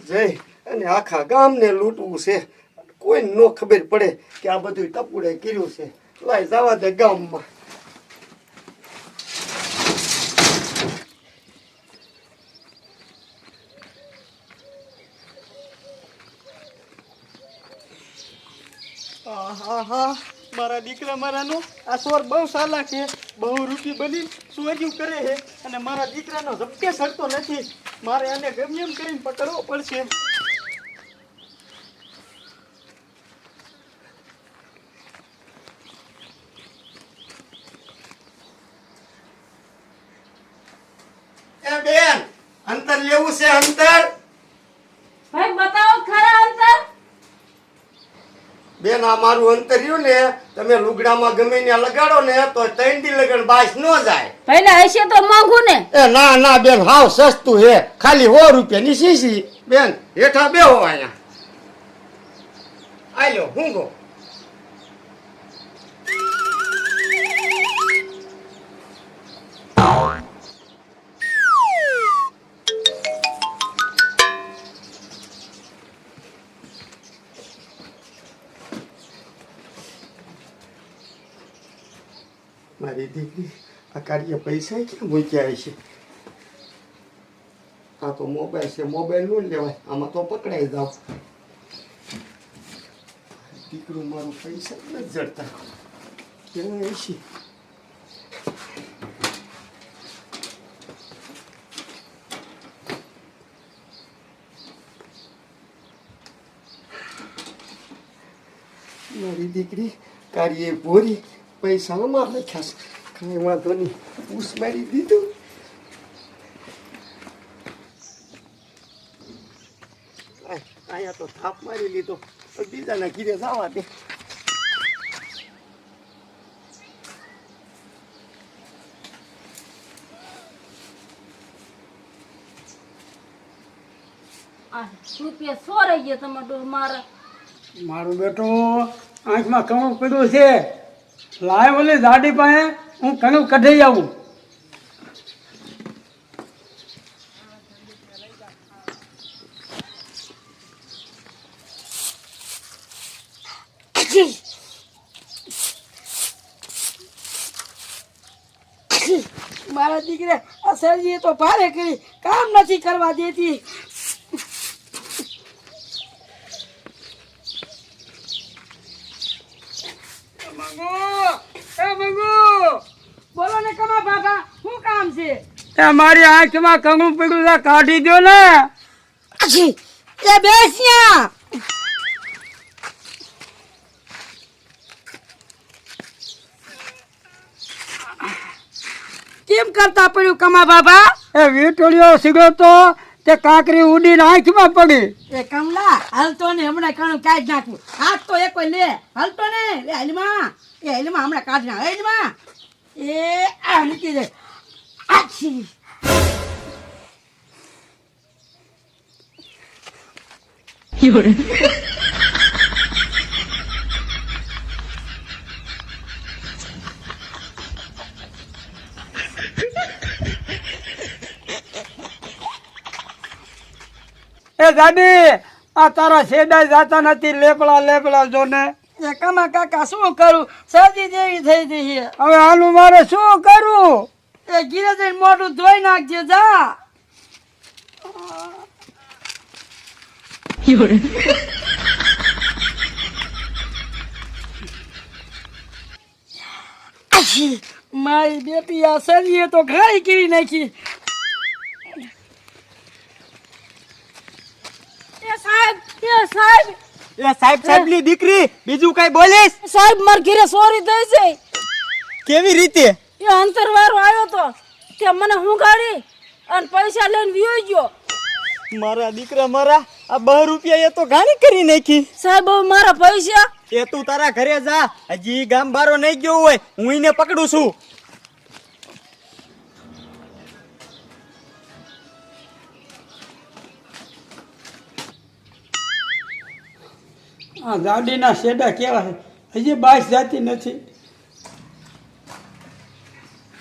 જઈ અને આખા ગામને લૂંટવું છે. કોઈ નો ખબર પડે કે આ બધું ટપુડે કર્યું છે. લાય જવા દે ગામમાં. આહા, મારા દીકરા મારાનો આ સોર બહુ સાલા છે. બહુ રૂપી બની સોર્યું કરે છે અને મારા દીકરાનો ઝપકે સરતો નથી. મારે આને ગમે એમ કરીને પકડવો પડશે. એ બેન, અંતર લેવું છે અંતર. ભાઈ બતાવો ખરા અંતર. બેન આ મારું અંતર રહ્યું ને તમે લુગડામાં ગમે ત્યાં લગાડો ને તો 3 દી લગન બાસ ન જાય. પહેલા હશે તો મોંઘું ને. એ ના ના બેન હાવ સસ્તું હે. ખાલી 100 રૂપિયાની શીશી. બેન હેઠા બેહો અહીંયા. આલ્યો હું ગો. મારી દીકરી આ કાર્ય પૈસા ક્યાં મૂક્યા છે? આ તો મોબાઈલ છે. મોબાઈલ નો લેવાય. આમાં તો પકડાઈ જાવ. દીકરું મારું પૈસા જ નથી જડતા. કેવાય છે મારી દીકરી કાર્ય ભોરી પૈસા અમાર લખ્યા છે. કાંઈ વાંધો નહીં. ઉસ મારી દીધું. અહીંયા તો થાપ મારી લીધો. બીજાના ઘીરે જવા દે. રૂપિયા સોરાઈ ગયા તમારું મારા. મારું બેટો આંખમાં કણું પડ્યું છે. લાય ઓલી દાડી પાસે હું કણું કઢાઈ આવું. મારા દીકરા આ સરજીએ તો ભારે કરી કામ નથી કરવા દેતી. બોલો ને કમા બાબા શું કામ છે? એ મારી આંખમાં કણું પડ્યું છે, કાઢી દો ને. એ બેસ્યા કેમ કરતા પડ્યું કમા બાબા? એ વીટોળિયો સીડો તો તે કાંકરી ઉડીને આંખમાં પડી. એ કમલા હાલતો ને હમણાં કણું કાઢી નાખું. હાથ તો એક લે હાલતો ને. લે હાલમાં એ હાલમાં હમણાં કાઢી નાખ. હાલમાં એ આ મૂકી દે. આછી એ દાદી આ તારા શેડાઈ જાતા નથી. લેપડા લેપડા જો ને. એ કમા કાકા શું કરું? શરદી જેવી થઈ ગઈ છે. હવે આનું મારે શું કરું? એ ગીરે જઈને મોઢું ધોઈ નાખજે જા. મારી બેટી આ શરીરે તો ઘાઈ કરી નાખી. એ સાહેબ સાહેબ એ સાહેબ ની દીકરી બીજું કઈ બોલીશ? સાહેબ માર ઘરે ચોરી થઈ છે. કેવી રીતે? એ અંતરવાળો આવ્યો તો કે મને હુંગાડી અને પૈસા લઈને વિયો ગયો. મારા દીકરા મારા આ 2 રૂપિયા એ તો ગાણી કરી નાખી. સાહેબ હવે મારા પૈસા. એ તું તારા ઘરે જા. હજી ગામ બારો નહીં ગયો હોય હું એને પકડું છું. આ દાડીના શેડા કેવા છે, હજી બાસ જાતી નથી.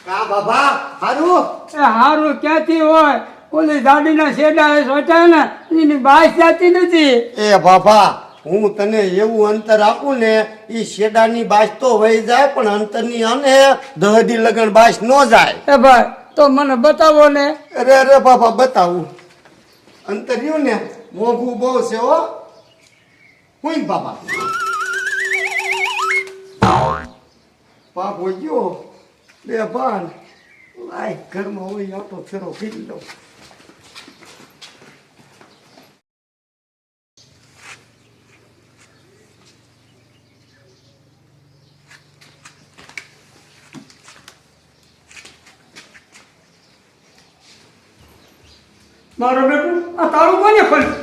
કા બાબા હારું? એ હારું ક્યાંથી હોય? ઓલી દાદીના શેડા સોચાય ને એની બાસ જાતી નથી. એ બાબા હું તને એવું અંતર આપું ને એ શેડાની બાસ તો વહી જાય પણ અંતરની અને દહદી લગન બાસ ન જાય. એ ભાઈ તો મને બતાવો ને. અરે અરે બાબા બતાવું અંતર રહ્યું ને મોઘું બહુ છે હો. હુઈ બાબા પાપ હોય ગયો બે ભાન લાય ઘરમાં હોય આટો ફેરો ફેરી લો. મારો બેટું આ તાળું કોને ખોલ્યું?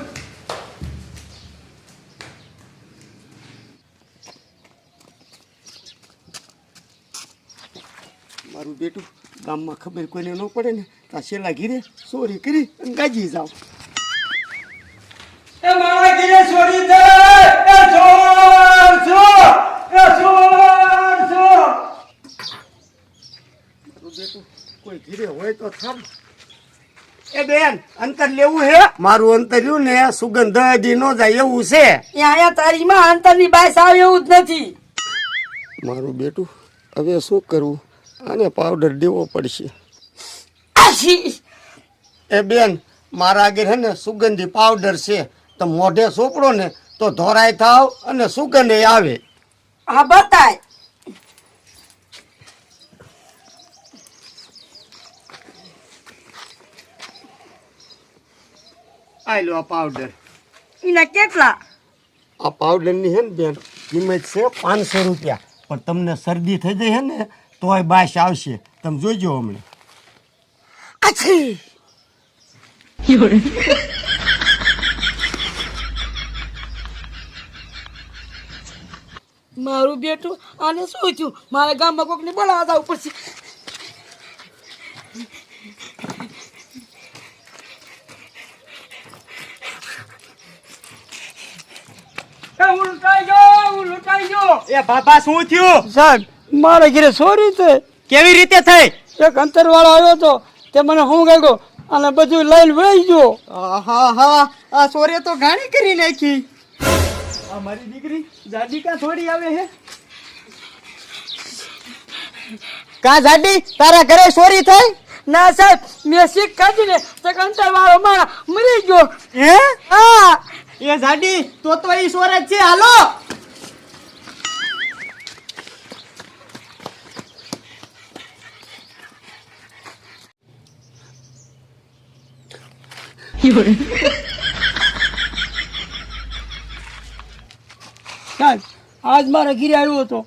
મારું બેટું ગામમાં ખબર કોઈને ન પડે ને તો આ છેલ્લા ઘીરે ચોરી કરી અને ગાજી જાવ. એ મારા ઘીરે ચોરી થઈ. એ ચોર ચોર એ ચોર ચોર. મારું બેટું કોઈ ઘીરે હોય તો થામ. એ બેન અંતર લેવું હે? મારું અંતર રહ્યું ને સુગંધ દહદી ન જાય એવું છે. એ અહીંયા તારી માં અંતરની બાસ આવે એવું જ નથી. મારું બેટું હવે શું કરવું? આને પાવડર દેવો પડશે. આશી. એ બેન મારા આગળ હે ને સુગંધી પાવડર છે. તો મોઢે સોપડો ને તો ધોરાય થાવ અને સુગંધ આવે. હા બતાય. આઈ લો આ પાવડર. એના કેટલા? આ પાવડરની હે ને બેન કિંમત છે 500 રૂપિયા. પણ તમને શરદી થઈ જાય હે ને તોય બાસ આવશે. તમે જોઈજો હમણાં. આછી. મારું બેટું આને શું થયું? મારા ગામમાં કોકને બોલાવવા જવું પડશે. હું લૂંટાઈ ગયો, હું લૂંટાઈ ગયો. એ બાબા શું થયું? સાહેબ મારા ઘરે ચોરી થઈ. કેવી રીતે થઈ? એક અંતરવાળો આવ્યો હતો તે મને હું ગયો અને બધું લઈને વહી ગયો. હા આ સોરે તો ઘાણી કરી નાખી. આ મારી દીકરી જાડી કા થોડી આવે હે? કા જાડી તારા ઘરે ચોરી થઈ? ના સાહેબ મેં શીખ ખાધી ને તો અંતરવાળો મારા મરી ગયો. હે? હા એ જાડી તો ઈ સોર જ છે. હાલો સાહેબ આજ મારા ઘરે આવ્યો હતો.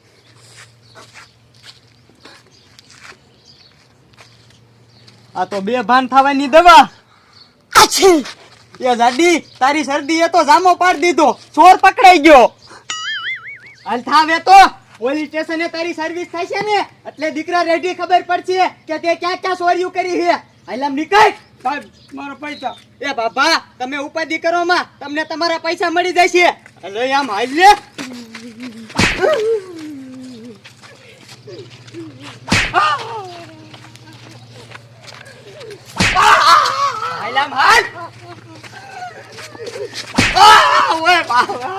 આ તો બે ભાન થવાની દવા. આછી. એ જાડી તારી શરદી એ તો જામો પાડી દીધો. ચોર પકડાઈ ગયો. હાલ થાવે તો પોલીસ સ્ટેશને તારી સર્વિસ થાય છે ને એટલે દીકરા રેડી ખબર પડશે કે તે ક્યાં ક્યાં ચોરીઓ કરી છે. હાલ આમ નીકળ. સાહેબ મારા પૈસા. એ બાબા તમે ઉપાધિ કરો માં તમને તમારા પૈસા મળી જશે. હલો આમ હાલ લે. હાલ આમ હાલ. ઓય બાબા